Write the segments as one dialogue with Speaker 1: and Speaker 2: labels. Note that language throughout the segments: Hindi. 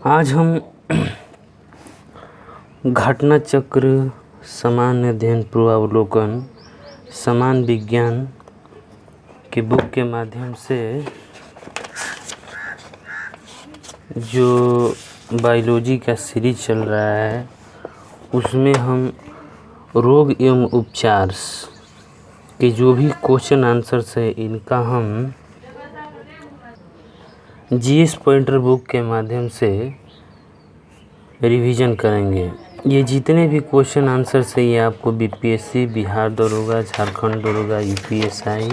Speaker 1: आज हम घटना चक्र, सामान्य अध्ययन, पूर्वावलोकन, समान विज्ञान की बुक के माध्यम से जो बायोलॉजी का सीरीज चल रहा है उसमें हम रोग एवं उपचार के जो भी क्वेश्चन आंसर्स है इनका हम जीएस पॉइंटर बुक के माध्यम से रिवीजन करेंगे। ये जितने भी क्वेश्चन आंसर्स है ये आपको बीपीएससी, बिहार दरोगा, झारखंड दरोगा, यूपीएसआई,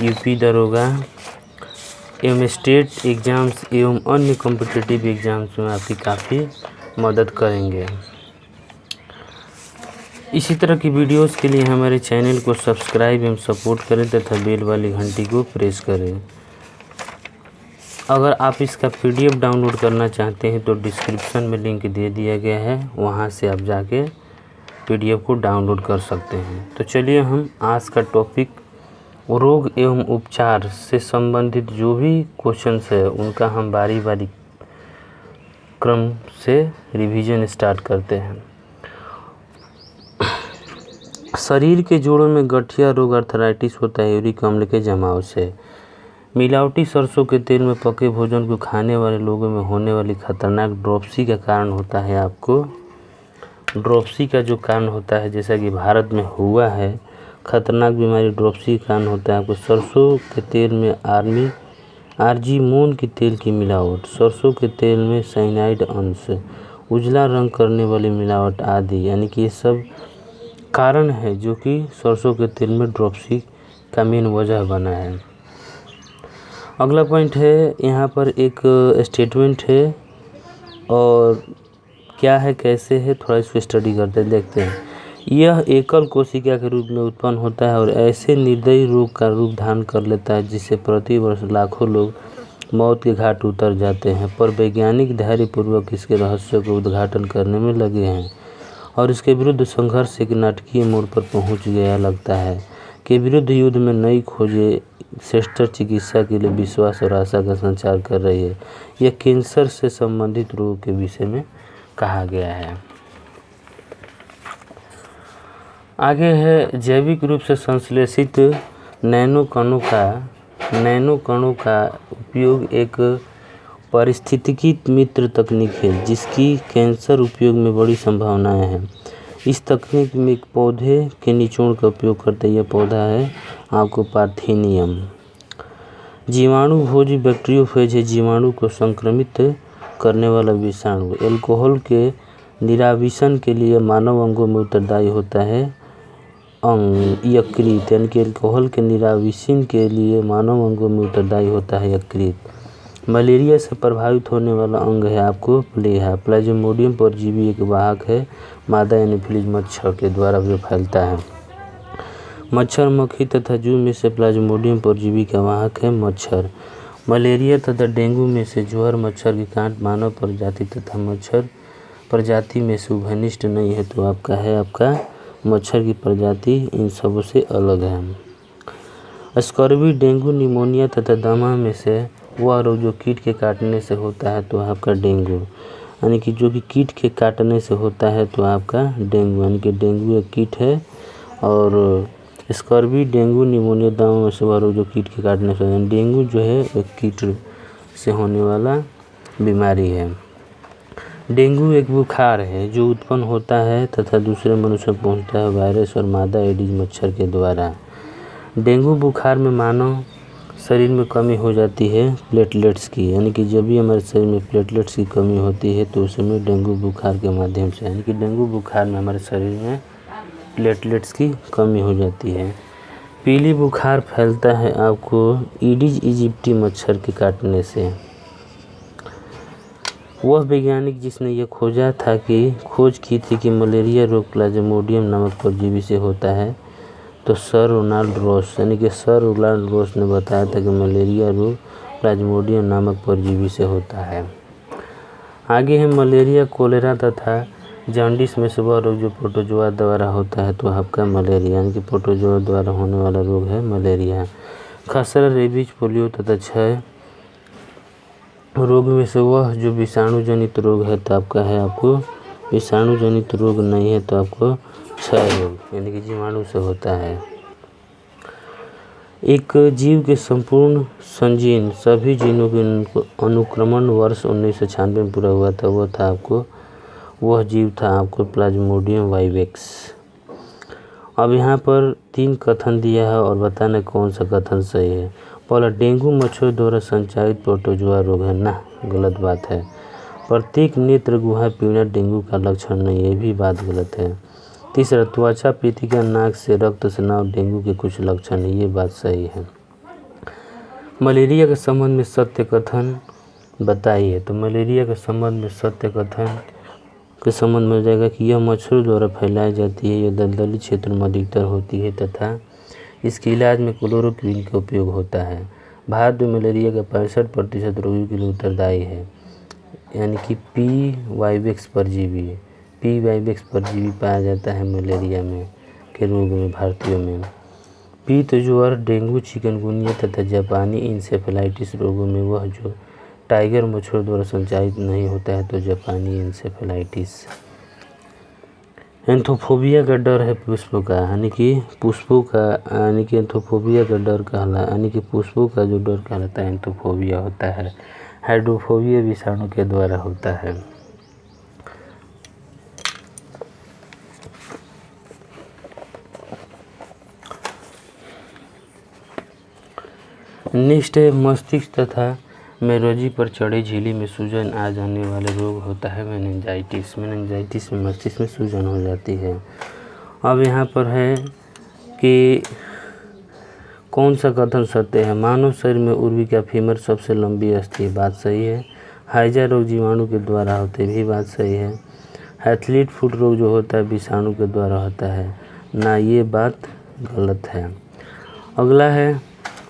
Speaker 1: यूपी दरोगा एवं स्टेट एग्ज़ाम्स एवं अन्य कॉम्पिटिटिव एग्ज़ाम्स में आपकी काफ़ी मदद करेंगे। इसी तरह की वीडियोस के लिए हमारे चैनल को सब्सक्राइब एवं सपोर्ट करें तथा बेल वाली घंटी को प्रेस करें। अगर आप इसका पीडीएफ डाउनलोड करना चाहते हैं तो डिस्क्रिप्शन में लिंक दे दिया गया है, वहां से आप जाके पीडीएफ को डाउनलोड कर सकते हैं। तो चलिए हम आज का टॉपिक रोग एवं उपचार से संबंधित जो भी क्वेश्चंस है उनका हम बारी बारी क्रम से रिवीजन स्टार्ट करते हैं। शरीर के जोड़ों में गठिया रोग अर्थराइटिस होता है यूरिक अम्ल के जमाव से। मिलावटी सरसों के तेल में पके भोजन को खाने वाले लोगों में होने वाली खतरनाक ड्रॉप्सी का कारण होता है। आपको ड्रॉप्सी का जो कारण होता है, जैसा कि भारत में हुआ है, खतरनाक बीमारी ड्रॉप्सी का कारण होता है आपको सरसों के तेल में आर्जीमोन के तेल की मिलावट, सरसों के तेल में साइनाइड अंश, उजला रंग करने वाली मिलावट आदि, यानी कि ये सब कारण है जो कि सरसों के तेल में ड्रॉप्सी का मेन वजह बना है। अगला पॉइंट है, यहाँ पर एक स्टेटमेंट है और क्या है, कैसे है, थोड़ा इसको स्टडी करते हैं, देखते हैं। यह एकल कोशिका के रूप में उत्पन्न होता है और ऐसे निर्दयी रोग का रूप धारण कर लेता है जिससे प्रति वर्ष लाखों लोग मौत के घाट उतर जाते हैं। पर वैज्ञानिक धैर्यपूर्वक इसके रहस्य को उद्घाटन करने में लगे हैं और इसके विरुद्ध संघर्ष एक नाटकीय मोड़ पर पहुँच गया लगता है के विरुद्ध युद्ध में नई खोजें श्रेष्ठ चिकित्सा के लिए विश्वास और आशा का संचार कर रही है। यह कैंसर से संबंधित रोग के विषय में कहा गया है। आगे है, जैविक रूप से संश्लेषित नैनो कणों का उपयोग एक पारिस्थितिकी मित्र तकनीक है जिसकी कैंसर उपयोग में बड़ी संभावनाएं हैं। इस तकनीक में एक पौधे के निचोड़ का उपयोग करते हैं। यह पौधा है आपको पार्थेनियम। जीवाणु भोजी बैक्टीरियोफेज है, जीवाणु को संक्रमित करने वाला विषाणु। एल्कोहल के निराविशन के लिए मानव अंगों में उत्तरदायी होता है यकृत, यानी कि एल्कोहल के निराविशन के लिए मानव अंगों में उत्तरदायी होता है यकृत। मलेरिया से प्रभावित होने वाला अंग है आपको प्लेहा। प्लाज्मोडियम परजीवी एक वाहक है, मादा एनोफिलीज मच्छर के द्वारा जो फैलता है। मच्छर, मक्खी तथा जूं में से प्लाज्मोडियम परजीवी का वाहक है मच्छर। मलेरिया तथा डेंगू में से ज्वर, मच्छर की कांट मानव प्रजाति तथा मच्छर प्रजाति में से उभयनिष्ठ नहीं है, तो आपका मच्छर की प्रजाति इन सबों से अलग है। स्कर्वी, डेंगू, निमोनिया तथा दमा में से वह रोग जो कीट के काटने से होता है तो आपका डेंगू, यानी कि जो कि कीट के काटने से होता है तो आपका डेंगू, यानी कि डेंगू एक कीट है और स्कर्वी, डेंगू, निमोनिया, दमा में से वह रोग जो कीट के काटने से होता है। डेंगू जो है एक कीट से होने वाला बीमारी है। डेंगू एक बुखार है जो उत्पन्न होता है तथा दूसरे मनुष्य में पहुँचता है वायरस और मादा एडिज मच्छर के द्वारा। डेंगू बुखार में मानव शरीर में कमी हो जाती है प्लेटलेट्स की, यानी कि जब भी हमारे शरीर में प्लेटलेट्स की कमी होती है तो उस समय डेंगू बुखार के माध्यम से, यानी कि डेंगू बुखार में हमारे शरीर में प्लेटलेट्स की कमी हो जाती है। पीली बुखार फैलता है आपको ईडिज इजिप्टी मच्छर के काटने से। वह वैज्ञानिक जिसने ये खोज की थी कि मलेरिया रोग प्लाज्मोडियम नामक परजीवी से होता है, तो सर रोनाल्ड रॉस, यानी कि सर रोनाल्ड रॉस ने बताया था कि मलेरिया रोग प्लाज्मोडियम नामक परजीवी से होता है। आगे है मलेरिया, कोलेरा तथा जॉन्डिस में से वह रोग जो प्रोटोजोआ द्वारा होता है तो आपका मलेरिया, यानी कि प्रोटोजोआ द्वारा होने वाला रोग है मलेरिया। खसरा, रेबीज, पोलियो तथा क्षय रोग में से वह जो विषाणु जनित रोग है तो आपका है आपको विषाणु जनित रोग नहीं है तो आपको क्षय रोग यानी कि जीवाणु से होता है। एक जीव के संपूर्ण संजीन सभी जीनों के अनुक्रमण वर्ष 1996 में पूरा हुआ था। वह जीव था आपको प्लाज्मोडियम वाइवेक्स। अब यहाँ पर 3 कथन दिया है और बताना कौन सा कथन सही है। पहला, डेंगू मच्छर द्वारा संचालित प्रोटोजोआ रोग है ना, गलत बात है। प्रत्येक नेत्र गुहा पीड़ा डेंगू का लक्षण नहीं, ये भी बात गलत है। तीसरा, त्वचा पीतिका नाक से रक्त स्राव डेंगू के कुछ लक्षण है, ये बात सही है। मलेरिया के संबंध में सत्य कथन बताइए। तो मलेरिया के संबंध में सत्य कथन के संबंध में हो जाएगा कि यह मच्छरों द्वारा फैलाई जाती है, यह दलदली क्षेत्र में अधिकतर होती है तथा इसके इलाज में क्लोरोक्विन का उपयोग होता है। भारत में मलेरिया का 65% रोगियों के लिए उत्तरदायी है, यानी कि पी वाइवेक्स परजीवी पाया जाता है मलेरिया में के रोग में भारतीयों में। पीत ज्वर, डेंगू, चिकनगुनिया तथा जापानी इंसेफेलाइटिस रोगों में वह जो टाइगर मच्छर द्वारा संचालित नहीं होता है तो जापानी इंसेफेलाइटिस। एंथोफोबिया का डर है पुष्पों का, यानी कि एंथोफोबिया का डर यानी कि पुष्पों का जो डर कहलाता है एंथोफोबिया होता है। हाइड्रोफोबिया विषाणु के द्वारा होता है। नेक्स्ट है मस्तिष्क तथा मेरोजी पर चढ़े झिल्ली में सूजन आ जाने वाले रोग होता है मेनिंजाइटिस में मस्तिष्क में सूजन हो जाती है। अब यहाँ पर है कि कौन सा कथन सत्य है। मानव शरीर में उर्विका फीमर सबसे लंबी अस्थि है, बात सही है। हाइजा रोग जीवाणु के द्वारा होते भी बात सही है। एथलीट फुट रोग जो होता है विषाणु के द्वारा होता है ना, ये बात गलत है। अगला है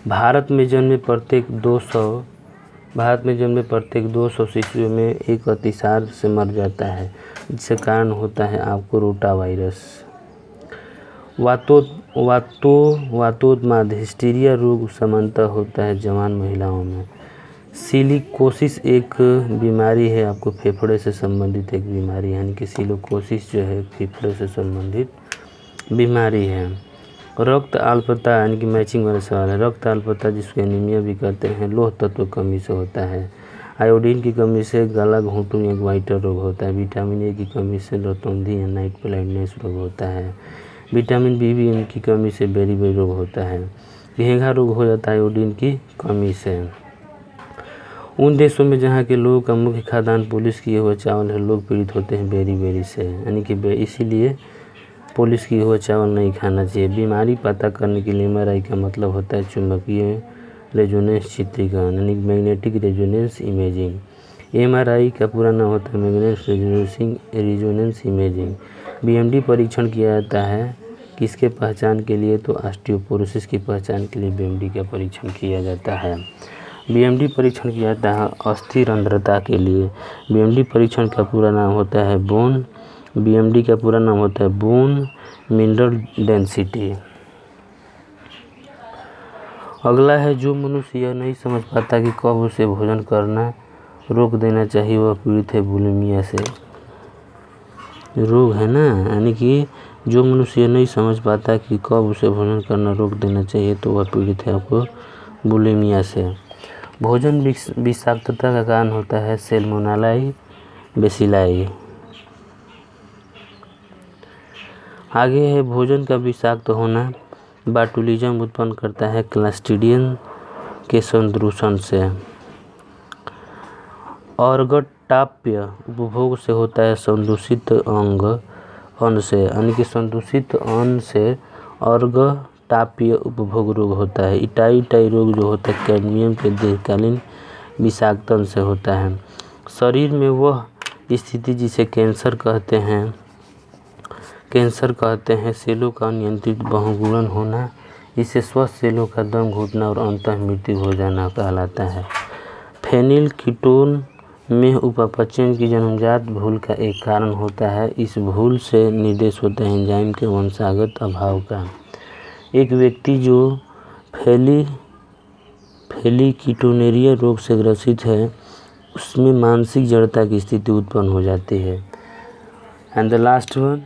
Speaker 1: भारत में जन्मे प्रत्येक 200 शिशुओं में एक अतिसार से मर जाता है, जिसके कारण होता है आपको रोटा वायरस। वातोन्माद हिस्टीरिया रोग सामान्यतः होता है जवान महिलाओं में। सिलिकोसिस एक बीमारी है आपको फेफड़े से संबंधित एक बीमारी, यानी कि सिलिकोसिस जो है फेफड़े से संबंधित बीमारी है। रक्त अल्पता यानी कि मैचिंग वाला सवाल है। रक्त अल्पता जिसको एनीमिया भी कहते हैं लौह तत्व कमी से होता है। आयोडीन की कमी से गला घोंटू या ग्वाइटर रोग होता है। विटामिन ए की कमी से रतौंधी या नाइट ब्लाइंडनेस रोग होता है। विटामिन बी की कमी से बेरी रोग होता है। घेंघा रोग हो जाता है आयोडीन की कमी से। उन देशों में जहाँ के लोगों का मुख्य खाद्यान्न पॉलिश किए हुए चावल है, लोग पीड़ित होते हैं बेरी से, यानी कि इसीलिए पॉलिश किए हुए चावल नहीं खाना चाहिए। बीमारी पता करने के लिए MRI का मतलब होता है चुंबकीय रेजोनेंस चित्रीकरण, यानी मैग्नेटिक रेजोनेंस इमेजिंग। MRI का पूरा नाम होता है मैग्नेटिक रेजोनेंस इमेजिंग। BMD परीक्षण किया जाता है किसके पहचान के लिए, तो ऑस्टियोपोरोसिस की पहचान के लिए BMD का परीक्षण किया जाता है। BMD परीक्षण किया जाता है अस्थि रंध्रता के लिए। BMD परीक्षण का पूरा नाम होता है BMD का पूरा नाम होता है बोन मिनरल डेंसिटी। अगला है जो मनुष्य यह नहीं समझ पाता कि कब उसे भोजन करना रोक देना चाहिए, वह पीड़ित है बुलिमिया से। रोग है ना, यानी कि जो मनुष्य यह नहीं समझ पाता कि कब उसे भोजन करना रोक देना चाहिए तो वह पीड़ित है आपको बुलिमिया से। भोजन विषाक्तता का कारण होता है सैल्मोनेला बेसिलाई। आगे है भोजन का विषाक्त होना बाटुलिज्म उत्पन्न करता है क्लस्ट्रीडियम के संदूषण से। अर्गटाप्य उपभोग से होता है संदूषित अन्न से, यानी कि संदूषित अन्न से अर्गटाप्य उपभोग रोग होता है। इटाई रोग जो होता है कैडमियम के दीर्घकालीन विषाक्तन से होता है। शरीर में वह स्थिति जिसे कैंसर कहते हैं सेलों का नियंत्रित बहुगुणन होना, इसे स्वस्थ सेलों का दम घुटना और अंततः मृत्यु हो जाना कहलाता है। फेनिल कीटोन में उपापचयन की जन्मजात भूल का एक कारण होता है। इस भूल से निर्देश होता है एंजाइम के वंशागत अभाव का। एक व्यक्ति जो फेलिकीटोनेरिया रोग से ग्रसित है उसमें मानसिक जड़ता की स्थिति उत्पन्न हो जाती है। एंड द लास्ट वन,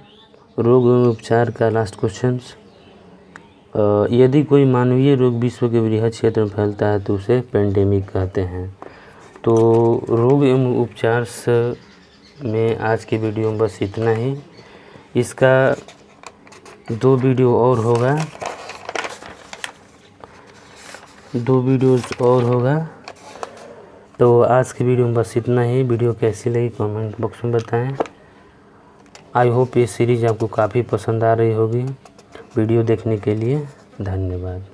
Speaker 1: रोग एवं उपचार का लास्ट क्वेश्चन, यदि कोई मानवीय रोग विश्व के बृहद क्षेत्र में फैलता है तो उसे पेंडेमिक कहते हैं। तो रोग एवं उपचार में आज की वीडियो में बस इतना ही। इसका 2 वीडियो और होगा, 2 वीडियोस और होगा। तो आज की वीडियो में बस इतना ही। वीडियो कैसी लगी कमेंट बॉक्स में बताएं। आई होप ये सीरीज़ आपको काफ़ी पसंद आ रही होगी। वीडियो देखने के लिए धन्यवाद।